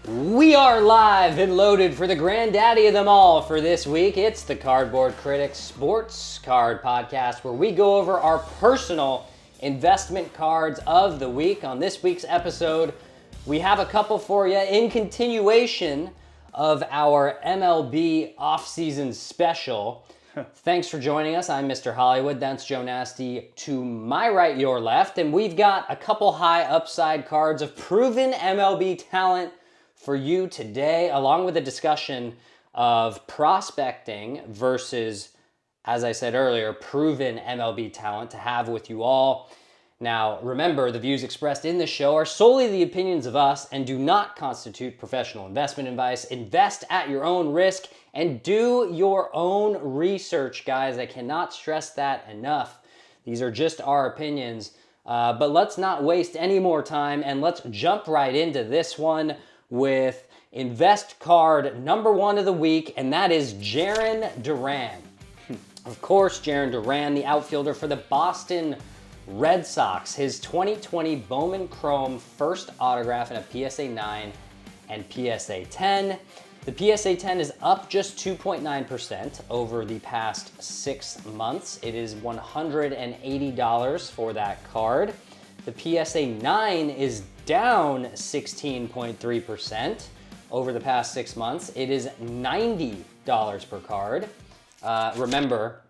We are live and loaded for the granddaddy of them all for this week. It's the Cardboard Critics Sports Card Podcast, where we go over our personal investment cards of the week. On this week's episode, we have a couple for you in continuation of our MLB offseason special. Thanks for joining us. I'm Mr. Hollywood. That's Joe Nasty to my right, your left. And we've got a couple high upside cards of proven MLB talent for you today, along with a discussion of prospecting versus, as I said earlier, proven MLB talent to have with you all. Now, remember, the views expressed in this show are solely the opinions of us and do not constitute professional investment advice. Invest at your own risk and do your own research, guys. I cannot stress that enough. These are just our opinions. But let's not waste any more time and let's jump right into this one with invest card number one of the week, and that is Jiren Duran. Of course, Jiren Duran, the outfielder for the Boston Red Sox. His 2020 Bowman Chrome first autograph in a PSA 9 and PSA 10. The PSA 10 is up just 2.9% over the past 6 months. It is $180 for that card. The PSA 9 is down 16.3% over the past 6 months. It is $90 per card. Remember,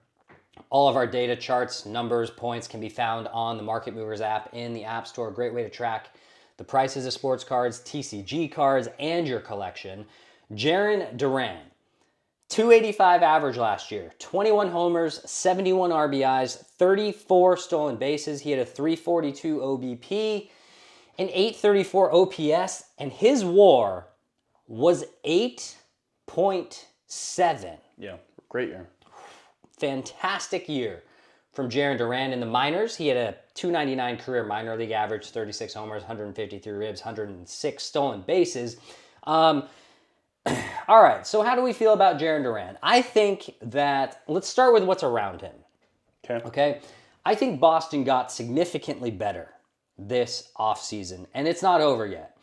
all of our data, charts, numbers, points can be found on the Market Movers app in the App Store. Great way to track the prices of sports cards, TCG cards, and your collection. Jiren Duran, 285 average last year, 21 homers, 71 RBIs, 34 stolen bases. He had a 342 OBP, an 834 OPS, and his WAR was 8.7. Yeah, great year. Fantastic year from Jiren Duran. In the minors, he had a 299 career minor league average, 36 homers, 153 ribs, 106 stolen bases. All right, so how do we feel about Jiren Duran? I think that, let's start with what's around him. Okay? I think Boston got significantly better this offseason, and it's not over yet.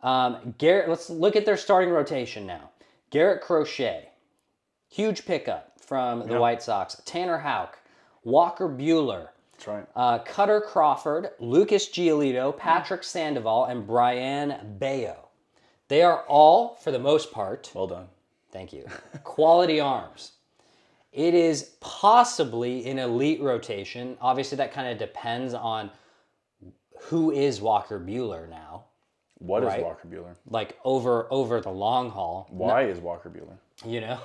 Let's look at their starting rotation now. Garrett Crochet, huge pickup from the White Sox. Tanner Houck, Walker Buehler. That's right. Cutter Crawford, Lucas Giolito, Patrick Sandoval, and Brian Bayo. They are all, for the most part, well done. Thank you, quality arms. It is possibly an elite rotation. Obviously, that kind of depends on who is Walker Buehler now. What is Walker Buehler? Like over the long haul. Why is Walker Buehler? You know,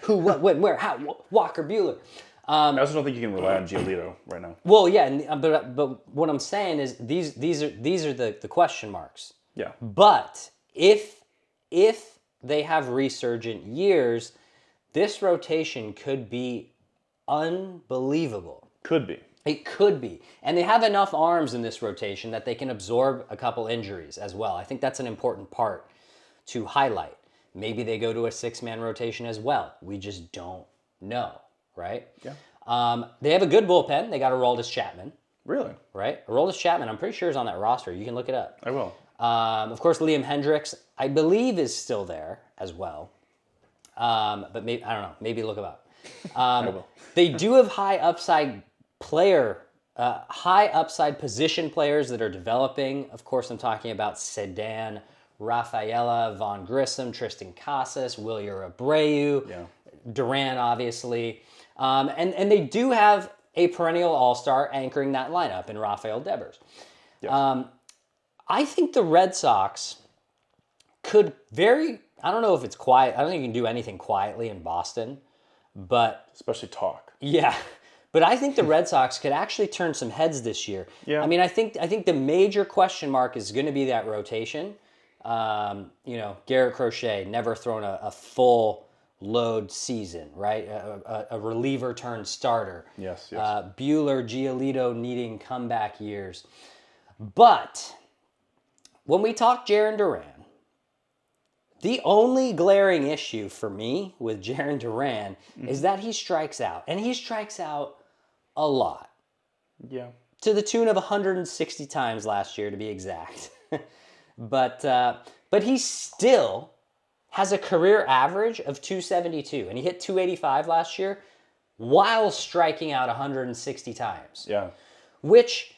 who, what, when, where, how? Walker Buehler. I also don't think you can rely on Giolito right now. Well, yeah, but what I'm saying is these are the question marks. Yeah. But if they have resurgent years, this rotation could be unbelievable. Could be. It could be. And they have enough arms in this rotation that they can absorb a couple injuries as well. I think that's an important part to highlight. Maybe they go to a 6-man rotation as well. We just don't know, right? Yeah. They have a good bullpen. They got Aroldis Chapman. Really? Right? Aroldis Chapman, I'm pretty sure is on that roster. You can look it up. I will. Of course, Liam Hendricks, I believe, is still there as well. But maybe, I don't know. Maybe look him up. I will. They do have high upside position players that are developing. Of course, I'm talking about Sedan, Rafaela, Von Grissom, Tristan Casas, Wilyer Abreu, Duran, obviously. And they do have a perennial all-star anchoring that lineup in Rafael Devers. Yes. I think the Red Sox could I don't know if it's quiet. I don't think you can do anything quietly in Boston, but... especially talk. Yeah. But I think the Red Sox could actually turn some heads this year. Yeah. I mean, I think the major question mark is going to be that rotation. Garrett Crochet, never thrown a full load season, right? A reliever turned starter. Yes. Buehler, Giolito needing comeback years. But when we talk Jiren Duran, the only glaring issue for me with Jiren Duran is that he strikes out. And he strikes out a lot. Yeah. To the tune of 160 times last year, to be exact. But But he still has a career average of 272, and he hit 285 last year while striking out 160 times. Yeah. Which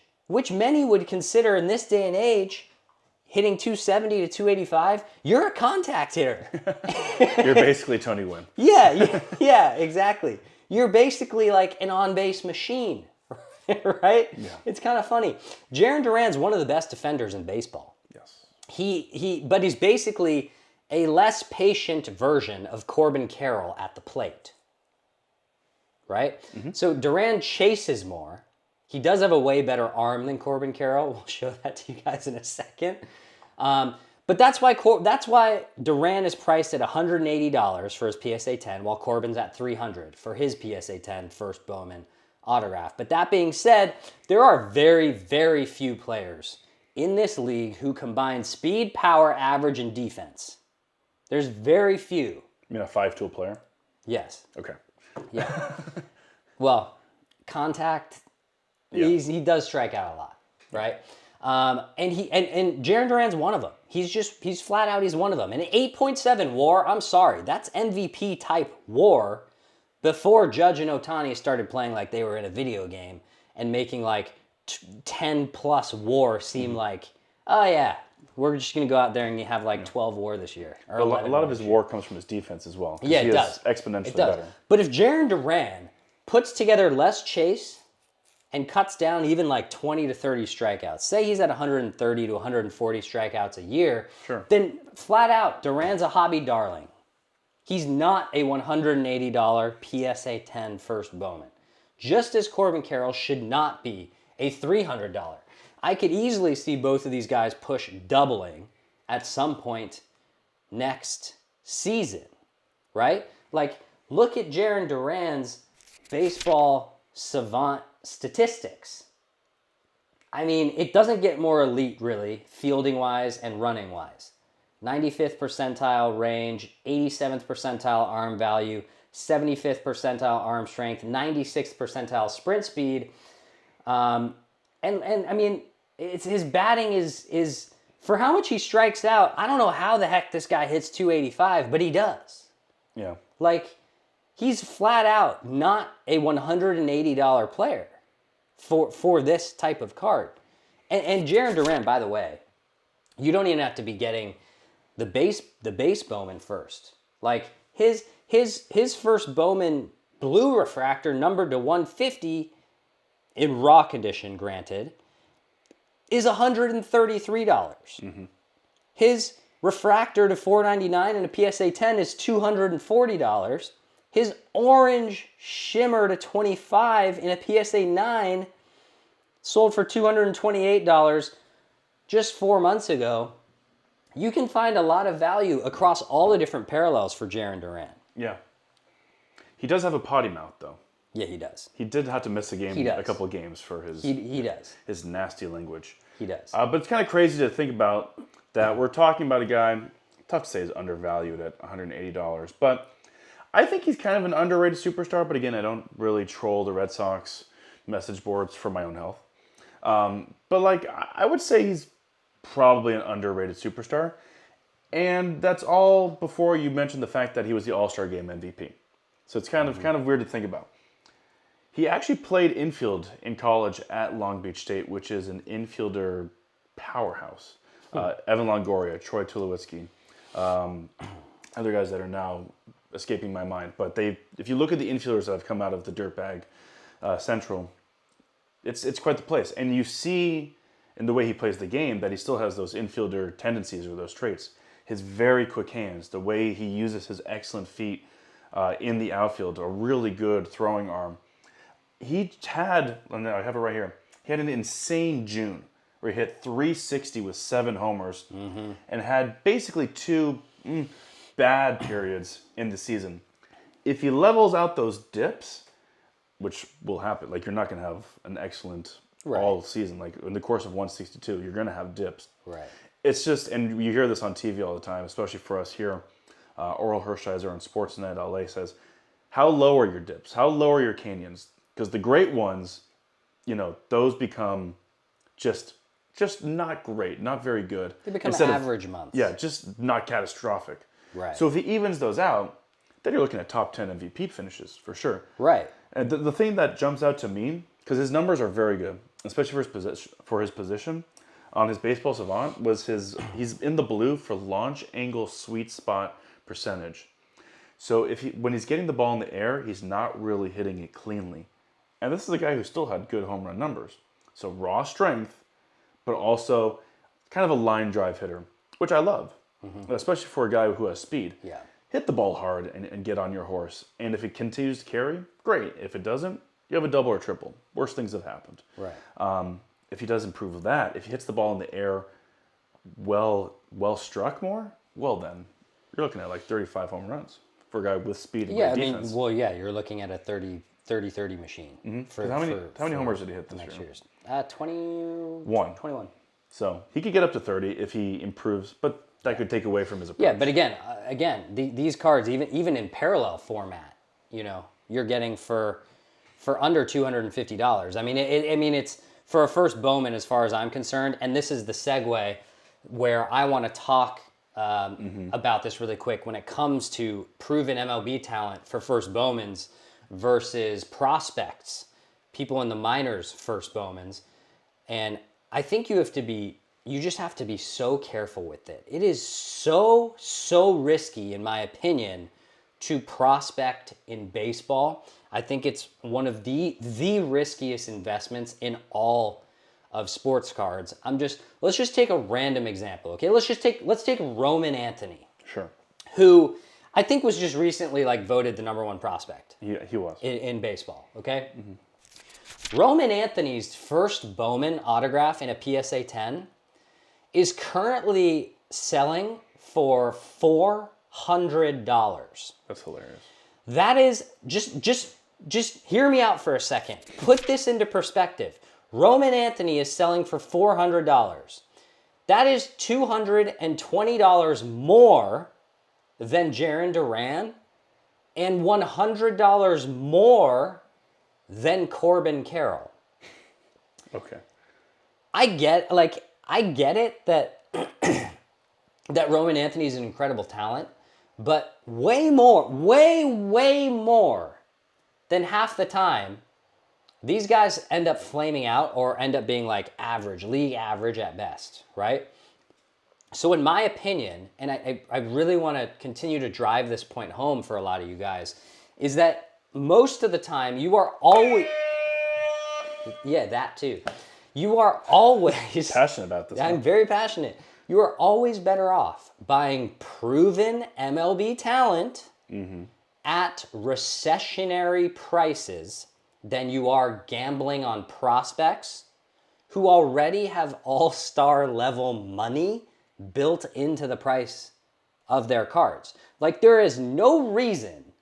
many would consider in this day and age, hitting 270 to 285, you're a contact hitter. You're basically Tony Gwynn. Yeah, exactly. You're basically like an on-base machine, right? Yeah. It's kind of funny. Jiren Duran's one of the best defenders in baseball. Yes. But he's basically a less patient version of Corbin Carroll at the plate, right? Mm-hmm. So Duran chases more. He does have a way better arm than Corbin Carroll. We'll show that to you guys in a second. But that's why Duran is priced at $180 for his PSA 10, while Corbin's at $300 for his PSA 10 first Bowman autograph. But that being said, there are very, very few players in this league who combine speed, power, average, and defense. There's very few. You mean a 5-tool player? Yes. Okay. Yeah. Well, contact. Yeah. He does strike out a lot, right? And Jiren Duran's one of them. He's flat out, he's one of them. And an 8.7 WAR, I'm sorry, that's MVP type WAR before Judge and Ohtani started playing like they were in a video game and making like 10 plus WAR seem like, oh yeah, we're just gonna go out there and have like 12 WAR this year. Or a lot of his WAR comes from his defense as well. Yeah, it does. Exponentially better. But if Jiren Duran puts together less chase and cuts down even like 20 to 30 strikeouts, say he's at 130 to 140 strikeouts a year, sure, then flat out, Duran's a hobby darling. He's not a $180 PSA 10 first Bowman. Just as Corbin Carroll should not be a $300. I could easily see both of these guys push doubling at some point next season, right? Like, look at Jiren Duran's baseball savant statistics. I mean, it doesn't get more elite, really, fielding-wise and running-wise. 95th percentile range, 87th percentile arm value, 75th percentile arm strength, 96th percentile sprint speed. And I mean, his batting is, for how much he strikes out, I don't know how the heck this guy hits 285, but he does. Yeah. Like, he's flat out not a $180 player for this type of card. And Jiren Duran, by the way, you don't even have to be getting the base Bowman first. Like, his first Bowman blue refractor, numbered to 150 in raw condition, granted, is $133. Mm-hmm. His refractor to 499 in a PSA 10 is $240. His orange shimmer to 25 in a PSA 9 sold for $228 just 4 months ago. You can find a lot of value across all the different parallels for Jiren Duran. Yeah. He does have a potty mouth, though. Yeah, he does. He did have to miss a couple of games for his he does. His nasty language. He does. But it's kind of crazy to think about that we're talking about a guy, tough to say is undervalued at $180, but I think he's kind of an underrated superstar. But again, I don't really troll the Red Sox message boards for my own health. But like, I would say he's probably an underrated superstar. And that's all before you mention the fact that he was the All-Star Game MVP. So it's kind of weird to think about. He actually played infield in college at Long Beach State, which is an infielder powerhouse. Evan Longoria, Troy Tulowitzki, other guys that are now escaping my mind. But if you look at the infielders that have come out of the Dirtbag Central, it's quite the place. And you see in the way he plays the game that he still has those infielder tendencies or those traits. His very quick hands, the way he uses his excellent feet in the outfield, a really good throwing arm. He had, I have it right here, he had an insane June where he hit 360 with 7 homers and had basically 2 bad periods in the season. If he levels out those dips, which will happen, like you're not going to have an excellent all season, like in the course of 162, you're going to have dips. Right. It's just, and you hear this on TV all the time, especially for us here. Oral Hershiser on Sportsnet LA says, how low are your dips? How low are your canyons? Because the great ones, those become just just not great, not very good. They become average months. Yeah, just not catastrophic. Right. So if he evens those out, then you're looking at top 10 MVP finishes for sure. Right. And the thing that jumps out to me, because his numbers are very good, especially for his position, on his baseball savant, was he's in the blue for launch angle sweet spot percentage. So when he's getting the ball in the air, he's not really hitting it cleanly. And this is a guy who still had good home run numbers. So raw strength, but also kind of a line drive hitter, which I love, especially for a guy who has speed. Yeah. Hit the ball hard and get on your horse. And if it continues to carry, great. If it doesn't, you have a double or triple. Worst things have happened. Right. If he does improve that, if he hits the ball in the air well struck more, well then, you're looking at like 35 home runs for a guy with speed and great defense. You're looking at a 30-30 machine. How many homers did he hit this year? 21. So he could get up to 30 if he improves, but that could take away from his approach. Yeah, but again, these cards, even in parallel format, you're getting for under $250. I mean, it's for a first Bowman as far as I'm concerned, and this is the segue where I want to talk about this really quick when it comes to proven MLB talent for first Bowmans versus prospects, people in the minors first Bowmans. And I think you just have to be so careful with it. It is so risky, in my opinion, to prospect in baseball. I think it's one of the riskiest investments in all of sports cards. Let's just take a random example, okay? Let's take Roman Anthony. Sure. Who I think was just recently voted the number one prospect. He was. In baseball, okay? Roman Anthony's first Bowman autograph in a PSA 10 is currently selling for $400. That's hilarious. That is, just hear me out for a second. Put this into perspective. Roman Anthony is selling for $400. That is $220 more than Jiren Duran and $100 more than Corbin Carroll. Okay. I get it that that Roman Anthony is an incredible talent, but way more than half the time, these guys end up flaming out or end up being average, league average at best, right? So in my opinion, and I really want to continue to drive this point home for a lot of you guys, is that most of the time you are always... Yeah, that too. You are always... Passionate about this. I'm very passionate. You are always better off buying proven MLB talent at recessionary prices than you are gambling on prospects who already have all-star level money built into the price of their cards. There is no reason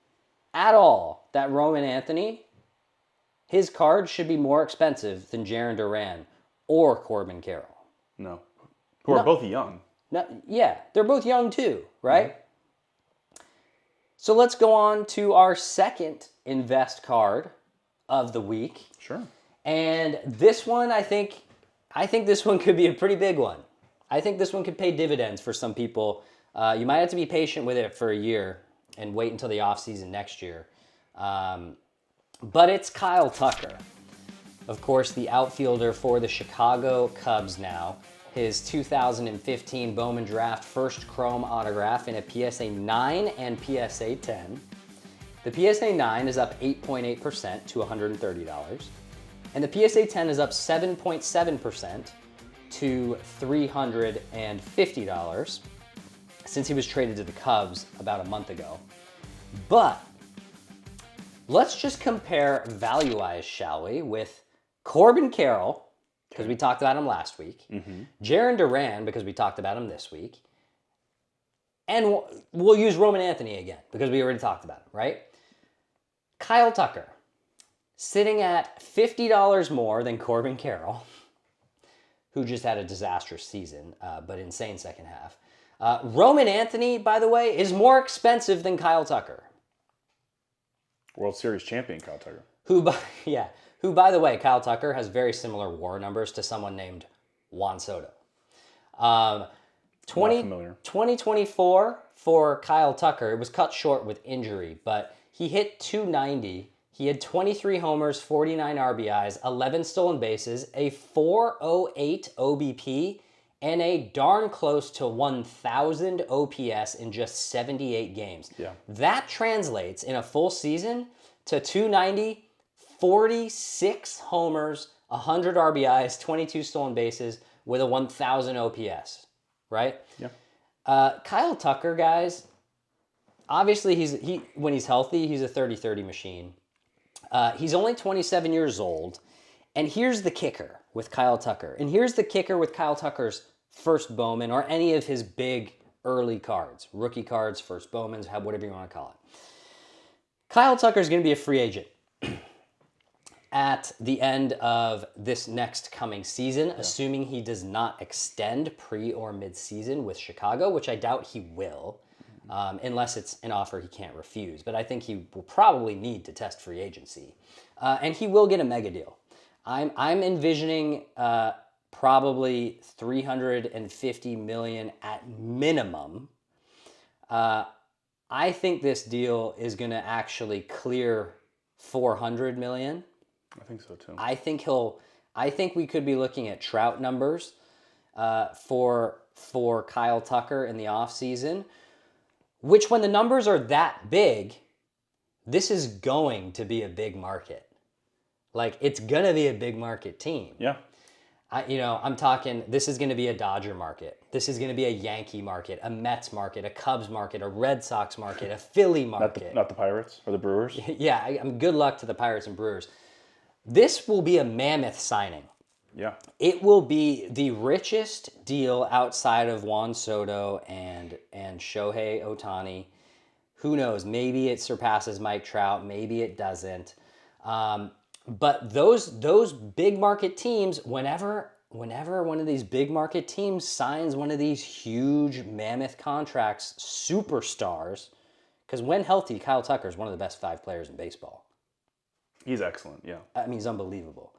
at all that Roman Anthony, his cards should be more expensive than Jiren Duran or Corbin Carroll. No. Who are both young. No, yeah, they're both young too, right? So let's go on to our second invest card of the week. Sure. And this one, I think this one could be a pretty big one. I think this one could pay dividends for some people. You might have to be patient with it for a year and wait until the offseason next year. But it's Kyle Tucker. Of course, the outfielder for the Chicago Cubs now. His 2015 Bowman Draft first chrome autograph in a PSA 9 and PSA 10. The PSA 9 is up 8.8% to $130. And the PSA 10 is up 7.7% to $350 since he was traded to the Cubs about a month ago. But let's just compare value-wise, shall we, with Corbin Carroll, because we talked about him last week, Jiren Duran, because we talked about him this week, and we'll use Roman Anthony again, because we already talked about him, right? Kyle Tucker, sitting at $50 more than Corbin Carroll, who just had a disastrous season, but insane second half. Roman Anthony, by the way, is more expensive than Kyle Tucker. World Series champion Kyle Tucker. Who, by the way, Kyle Tucker has very similar WAR numbers to someone named Juan Soto. Not familiar. 2024 for Kyle Tucker, it was cut short with injury, but he hit 290. He had 23 homers, 49 RBIs, 11 stolen bases, a 408 OBP, and a darn close to 1,000 OPS in just 78 games. Yeah. That translates in a full season to 290, 46 homers, 100 RBIs, 22 stolen bases with a 1,000 OPS, right? Yeah. Kyle Tucker, guys, obviously when he's healthy, he's a 30-30 machine. He's only 27 years old. And here's the kicker with Kyle Tucker. And here's the kicker with Kyle Tucker's first Bowman or any of his big early cards. Rookie cards, first Bowmans, whatever you want to call it. Kyle Tucker's going to be a free agent at the end of this next coming season, assuming he does not extend pre or mid-season with Chicago, which I doubt he will, unless it's an offer he can't refuse. But I think he will probably need to test free agency. And he will get a mega deal. I'm envisioning probably $350 million at minimum. I think this deal is going to actually clear $400 million. I think so too. I think we could be looking at Trout numbers for Kyle Tucker in the offseason, which when the numbers are that big, this is going to be a big market. Like, it's going to be a big market team. Yeah. I'm talking, this is going to be a Dodger market. This is going to be a Yankee market, a Mets market, a Cubs market, a Red Sox market, a Philly market. Not the Pirates or the Brewers? Yeah, good luck to the Pirates and Brewers. This will be a mammoth signing. Yeah. It will be the richest deal outside of Juan Soto and Shohei Ohtani. Who knows? Maybe it surpasses Mike Trout. Maybe it doesn't. But those big market teams, whenever one of these big market teams signs one of these huge mammoth contracts, superstars, because when healthy, Kyle Tucker is one of the best 5 players in baseball. He's excellent, yeah. I mean, he's unbelievable.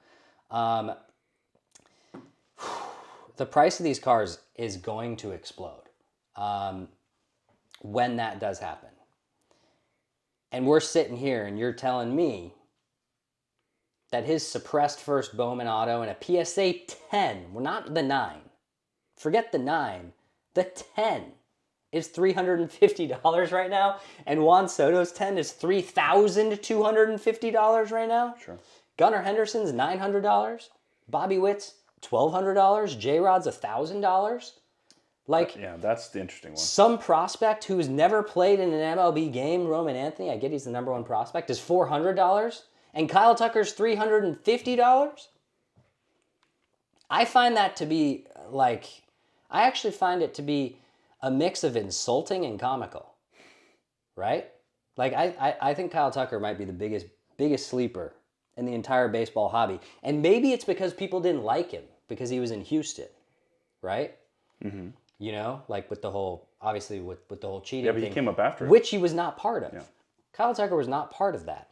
The price of these cars is going to explode when that does happen. And we're sitting here and you're telling me that his suppressed first Bowman auto and a PSA 10, well, not the 9, forget the 9, the 10 is $350 right now, and Juan Soto's 10 is $3,250 right now. Sure. Gunnar Henderson's $900, Bobby Witt's $1,200, J-Rod's $1,000. Like, yeah, that's the interesting one. Some prospect who's never played in an MLB game, Roman Anthony, I get he's the number 1 prospect, is $400. And Kyle Tucker's $350? I find that to be, I actually find it to be a mix of insulting and comical, right? Like, I think Kyle Tucker might be the biggest sleeper in the entire baseball hobby. And maybe it's because people didn't like him because he was in Houston, right? Mm-hmm. With the whole, obviously with the whole cheating thing. Yeah, but he came up after it. Which he was not part of. Yeah. Kyle Tucker was not part of that.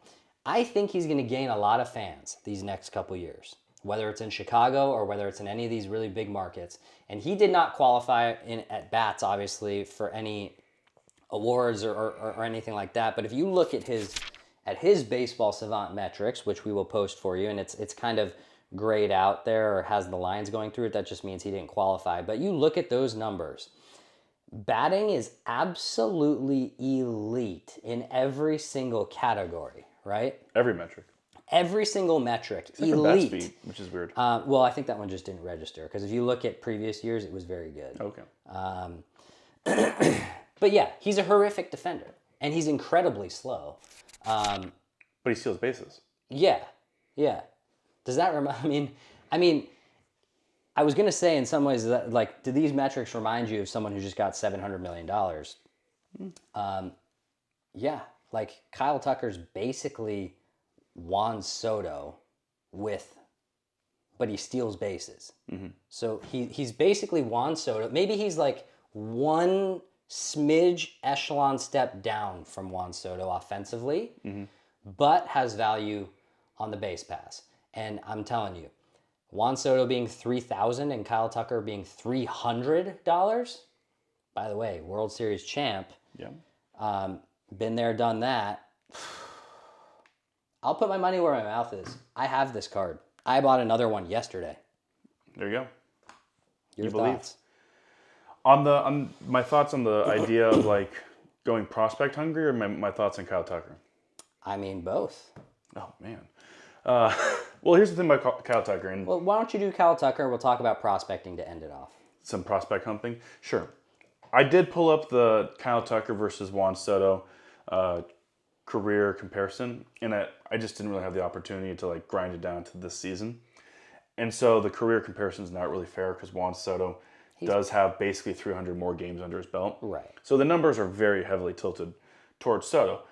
I think he's going to gain a lot of fans these next couple years, whether it's in Chicago or whether it's in any of these really big markets. And he did not qualify at bats, obviously, for any awards or anything like that. But if you look at his baseball savant metrics, which we will post for you, and it's kind of grayed out there or has the lines going through it, that just means he didn't qualify. But you look at those numbers. Batting is absolutely elite in every single category. Right? Every metric. Every single metric. Except elite. for bat speed, which is weird. Well, I think that one just didn't register because if you look at previous years, it was very good. Okay. But yeah, he's a horrific defender and he's incredibly slow. But he steals bases. Yeah. Does that remind? I mean, I was gonna say in some ways that do these metrics remind you of someone who just got $700 million? Yeah. Kyle Tucker's basically Juan Soto but he steals bases. Mm-hmm. So he's basically Juan Soto. Maybe he's one smidge echelon step down from Juan Soto offensively, but has value on the base pass. And I'm telling you, Juan Soto being $3,000 and Kyle Tucker being $300. By the way, World Series champ. Yeah. Been there, done that. I'll put my money where my mouth is. I have this card. I bought another one yesterday. There you go. Your thoughts? On my thoughts on the idea of like going prospect hungry, or my thoughts on Kyle Tucker? I mean, both. Oh man. Well, here's the thing about Kyle Tucker, and Well, why don't you do Kyle Tucker? We'll talk about prospecting to end it off. some prospect humping. Sure. I did pull up the Kyle Tucker versus Juan Soto career comparison, and I just didn't really have the opportunity to like grind it down to this season. And so the career comparison is not really fair because Juan Soto does have basically 300 more games under his belt. Right. So the numbers are very heavily tilted towards Soto.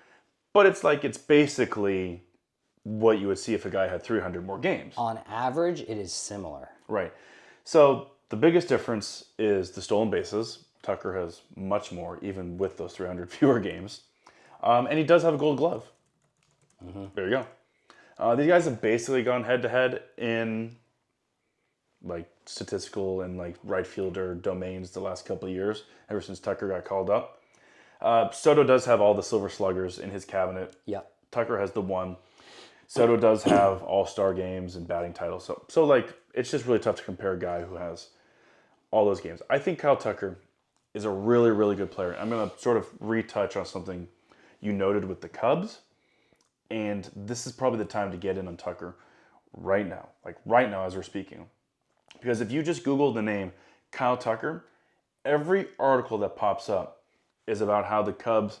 But it's basically what you would see if a guy had 300 more games. On average, it is similar. Right. So the biggest difference is the stolen bases. Tucker has much more, even with those 300 fewer games. And he does have a gold glove. Mm-hmm. There you go. These guys have basically gone head-to-head in like statistical and like right fielder domains the last couple of years, ever since Tucker got called up. Soto does have all the silver sluggers in his cabinet. Yep. Tucker has the one. Soto does have all-star games and batting titles. So like, it's just really tough to compare a guy who has all those games. I think Kyle Tucker is a really, really good player. I'm going to sort of retouch on something you noted with the Cubs. And this is probably the time to get in on Tucker right now. Like right now as we're speaking. Because if you just Google the name Kyle Tucker, every article that pops up is about how the Cubs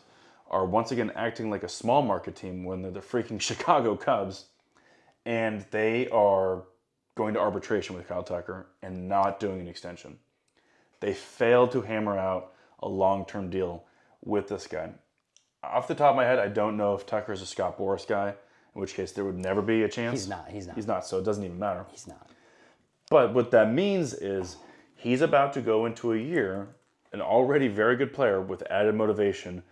are once again acting like a small market team when they're the freaking Chicago Cubs. And they are going to arbitration with Kyle Tucker and not doing an extension. They failed to hammer out a long-term deal with this guy. Off the top of my head, I don't know if Tucker is a Scott Boras guy, in which case there would never be a chance. He's not, so it doesn't even matter. He's not. But what that means is he's about to go into a year, an already very good player with added motivation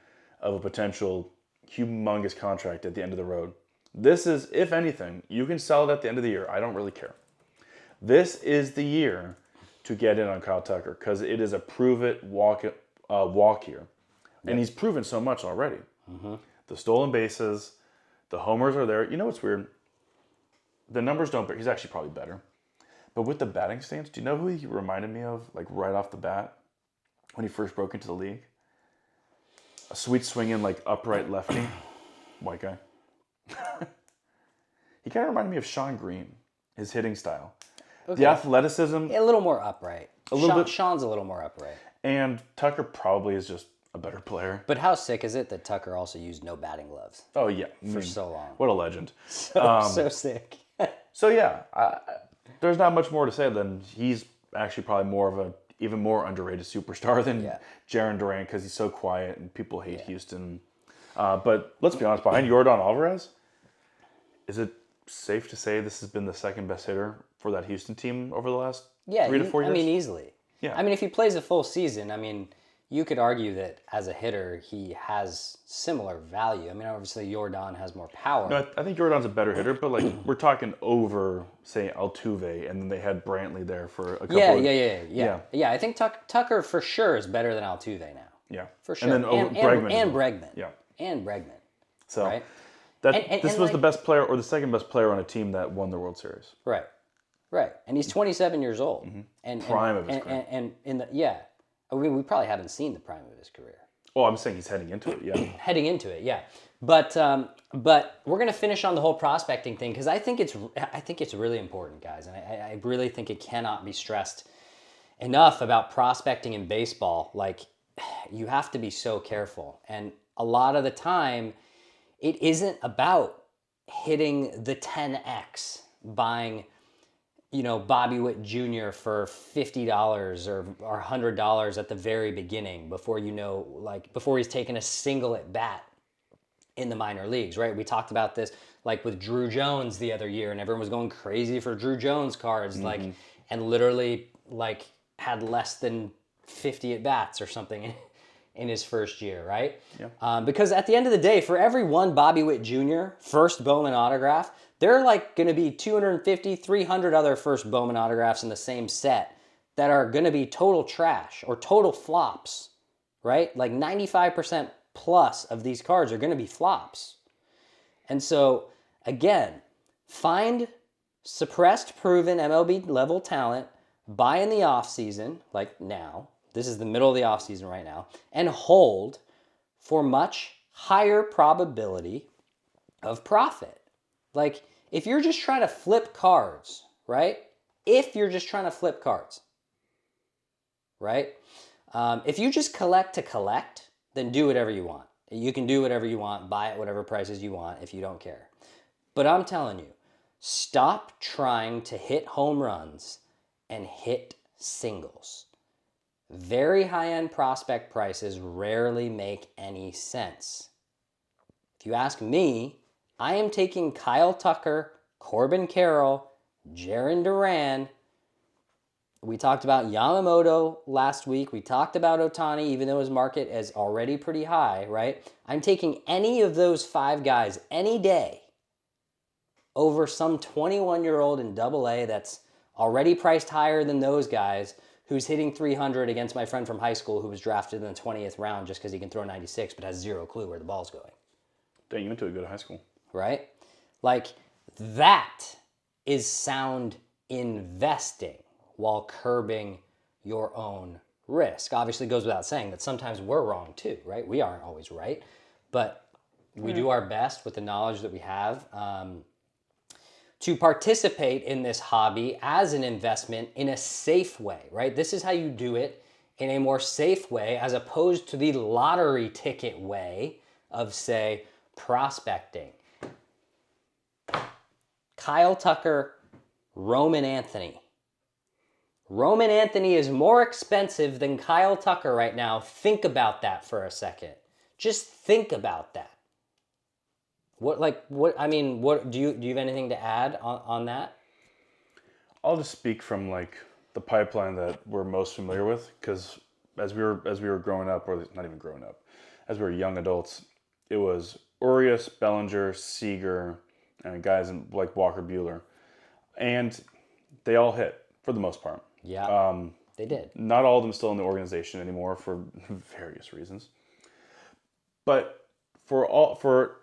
of a potential humongous contract at the end of the road. This is, if anything, you can sell it at the end of the year. I don't really care. This is the year to get in on Kyle Tucker because it is a prove it, walk year. And he's proven so much already. Mm-hmm. The stolen bases, the homers are there. You know what's weird? The numbers don't, but he's actually probably better. But with the batting stance, do you know who he reminded me of, like right off the bat, when he first broke into the league? A sweet swinging, like upright lefty, white guy. He kind of reminded me of Sean Green, his hitting style. Okay. The athleticism. A little more upright. A little bit. Sean's a little more upright. And Tucker probably is just a better player. But how sick is it that Tucker also used no batting gloves? Oh, yeah. For so long. What a legend. So sick. So, yeah. There's not much more to say than he's actually probably more of a even more underrated superstar than Jiren Duran because he's so quiet and people hate Houston. But let's be honest, behind Yordan Alvarez, is it safe to say this has been the second best hitter for that Houston team over the last 3 to 4 years? I mean, easily. Yeah. I mean, if he plays a full season, I mean, you could argue that as a hitter, he has similar value. I mean, obviously, Yordan has more power. No, I think Yordan's a better hitter, but like we're talking over, say, Altuve, and then they had Brantley there for a couple Yeah, I think Tucker for sure is better than Altuve now. Yeah. For sure. And then Bregman. And well. Bregman. Yeah. And Bregman. So right? This was the best player or the second best player on a team that won the World Series. Right. And he's 27 years old. Mm-hmm. And prime of his career. And in the I mean, we probably haven't seen the prime of his career. Oh, I'm saying he's heading into it, yeah. Heading into it, yeah. But we're gonna finish on the whole prospecting thing because I think it's really important, guys, and I really think it cannot be stressed enough about prospecting in baseball. Like, you have to be so careful, and a lot of the time, it isn't about hitting the 10x, buying, Bobby Witt Jr. for $50 or $100 at the very beginning before before he's taken a single at bat in the minor leagues, right? We talked about this like with Drew Jones the other year, and everyone was going crazy for Drew Jones cards, and literally like had less than 50 at bats or something in his first year, right? Yeah. Because at the end of the day, for every one Bobby Witt Jr. first Bowman autograph, there are like going to be 250, 300 other first Bowman autographs in the same set that are going to be total trash or total flops, right? Like 95% plus of these cards are going to be flops. And so, again, find suppressed, proven MLB level talent, buy in the offseason, like now. This is the middle of the offseason right now, and hold for much higher probability of profit. Like, if you're just trying to flip cards, right? If you're just trying to flip cards, right? If you just collect to collect, then do whatever you want. You can do whatever you want, buy at whatever prices you want if you don't care. But I'm telling you, stop trying to hit home runs and hit singles. Very high-end prospect prices rarely make any sense. If you ask me, I am taking Kyle Tucker, Corbin Carroll, Jiren Duran. We talked about Yamamoto last week. We talked about Ohtani, even though his market is already pretty high, right? I'm taking any of those 5 guys any day over some 21-year-old in AA that's already priced higher than those guys, who's hitting 300 against my friend from high school who was drafted in the 20th round just because he can throw 96 but has zero clue where the ball's going. Dang, you went to a good high school. Right? Like, that is sound investing while curbing your own risk. Obviously, it goes without saying that sometimes we're wrong too, right? We aren't always right, but we do our best with the knowledge that we have to participate in this hobby as an investment in a safe way, right? This is how you do it in a more safe way as opposed to the lottery ticket way of, say, prospecting. Kyle Tucker, Roman Anthony. Roman Anthony is more expensive than Kyle Tucker right now. Think about that for a second. Just think about that. What do you have anything to add on that? I'll just speak from like the pipeline that we're most familiar with, because as we were growing up, or not even growing up, as we were young adults, it was Urias, Bellinger, Seager, and guys like Walker Buehler, and they all hit for the most part. Yeah, they did. Not all of them still in the organization anymore for various reasons, but for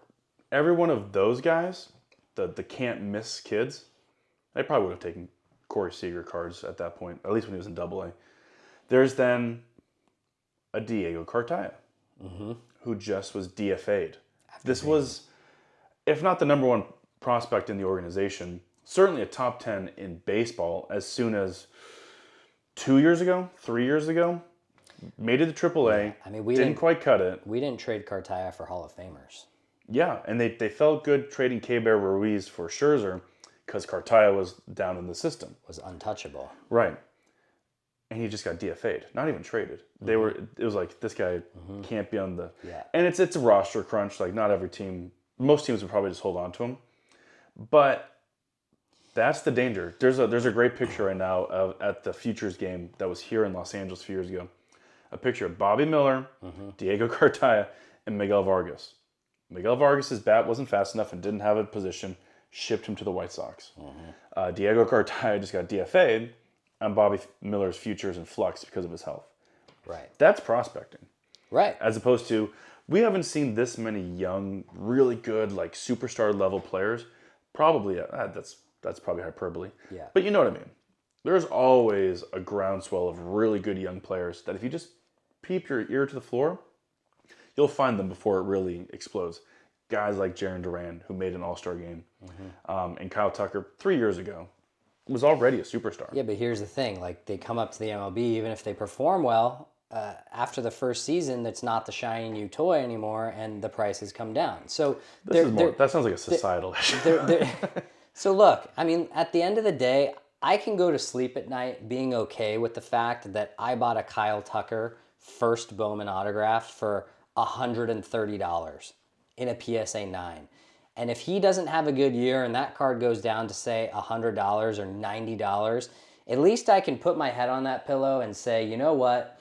every one of those guys, the can't miss kids, they probably would have taken Corey Seager cards at that point, at least when he was in AA. There's then a Diego Cartaya, who just was DFA'd. This was, if not the number one prospect in the organization, certainly a top 10 in baseball as soon as 2 years ago, 3 years ago. Made it to AAA. Yeah, I mean, we didn't quite cut it. We didn't trade Cartaya for Hall of Famers. Yeah, and they felt good trading K-Bear Ruiz for Scherzer because Cartaya was down in the system. Was untouchable. Right. And he just got DFA'd, not even traded. It was like, this guy can't be on the... Yeah. And it's a roster crunch. Like, not every team... Most teams would probably just hold on to him. But that's the danger. There's a great picture right now at the Futures game that was here in Los Angeles a few years ago. A picture of Bobby Miller, Diego Cartaya, and Miguel Vargas. Miguel Vargas' bat wasn't fast enough and didn't have a position. Shipped him to the White Sox. Diego Cartaya just got DFA'd, and Bobby Miller's future's in flux because of his health. Right. That's prospecting. Right. As opposed to, we haven't seen this many young, really good, like superstar level players. Probably, that's probably hyperbole. Yeah. But you know what I mean. There's always a groundswell of really good young players that if you just peep your ear to the floor, you'll find them before it really explodes. Guys like Jiren Duran, who made an all-star game, and Kyle Tucker 3 years ago was already a superstar. Yeah, but here's the thing. Like, they come up to the MLB, even if they perform well, after the first season, that's not the shiny new toy anymore, and the prices come down. So that sounds like a societal issue. So look, I mean, at the end of the day, I can go to sleep at night being okay with the fact that I bought a Kyle Tucker first Bowman autograph for $130 in a PSA 9. And if he doesn't have a good year and that card goes down to, say, $100 or $90, at least I can put my head on that pillow and say, you know what?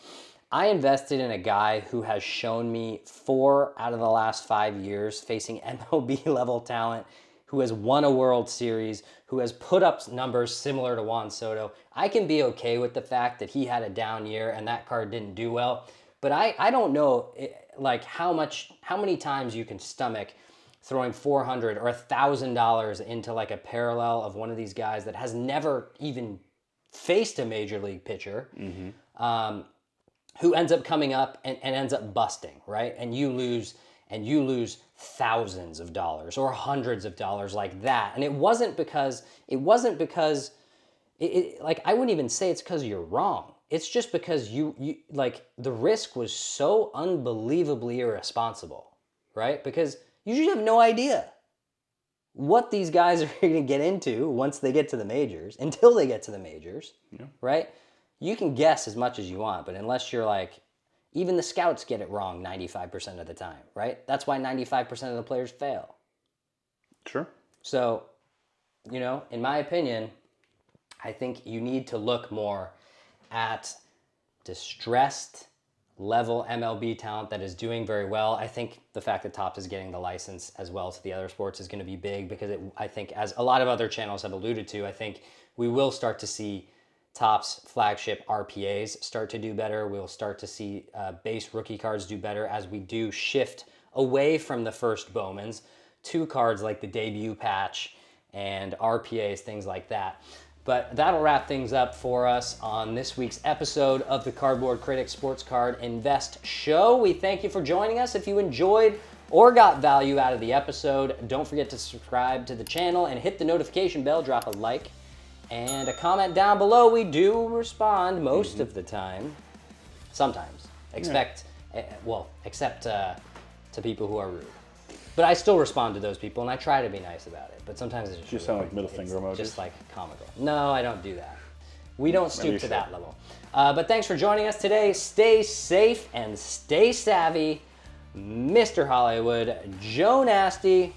I invested in a guy who has shown me 4 out of the last 5 years facing MLB level talent, who has won a World Series, who has put up numbers similar to Juan Soto. I can be okay with the fact that he had a down year and that card didn't do well, but I don't know like how many times you can stomach throwing $400 or $1,000 into like a parallel of one of these guys that has never even faced a major league pitcher, who ends up coming up and ends up busting, right? And you lose thousands of dollars or hundreds of dollars like that. And it wasn't because like, I wouldn't even say it's because you're wrong. It's just because you like, the risk was so unbelievably irresponsible, right? Because you just have no idea what these guys are going to get into once they get to the majors, until they get to the majors, right? You can guess as much as you want, but unless you're like, even the scouts get it wrong 95% of the time, right? That's why 95% of the players fail. Sure. So, in my opinion, I think you need to look more at distressed level MLB talent that is doing very well. I think the fact that Topps is getting the license as well to the other sports is going to be big, because I think, as a lot of other channels have alluded to, I think we will start to see Topps flagship RPAs start to do better. We'll start to see base rookie cards do better as we do shift away from the first Bowmans to cards like the debut patch and RPAs, things like that. But that'll wrap things up for us on this week's episode of the Cardboard Critics Sports Card Invest Show. We thank you for joining us. If you enjoyed or got value out of the episode, don't forget to subscribe to the channel and hit the notification bell, drop a like and a comment down below. We do respond most of the time. Sometimes. Except to people who are rude. But I still respond to those people, and I try to be nice about it. But sometimes it's just... You sound like middle finger emojis. Just like comical. No, I don't do that. We don't stoop to that level. But thanks for joining us today. Stay safe and stay savvy. Mr. Hollywood, Joe Nasty.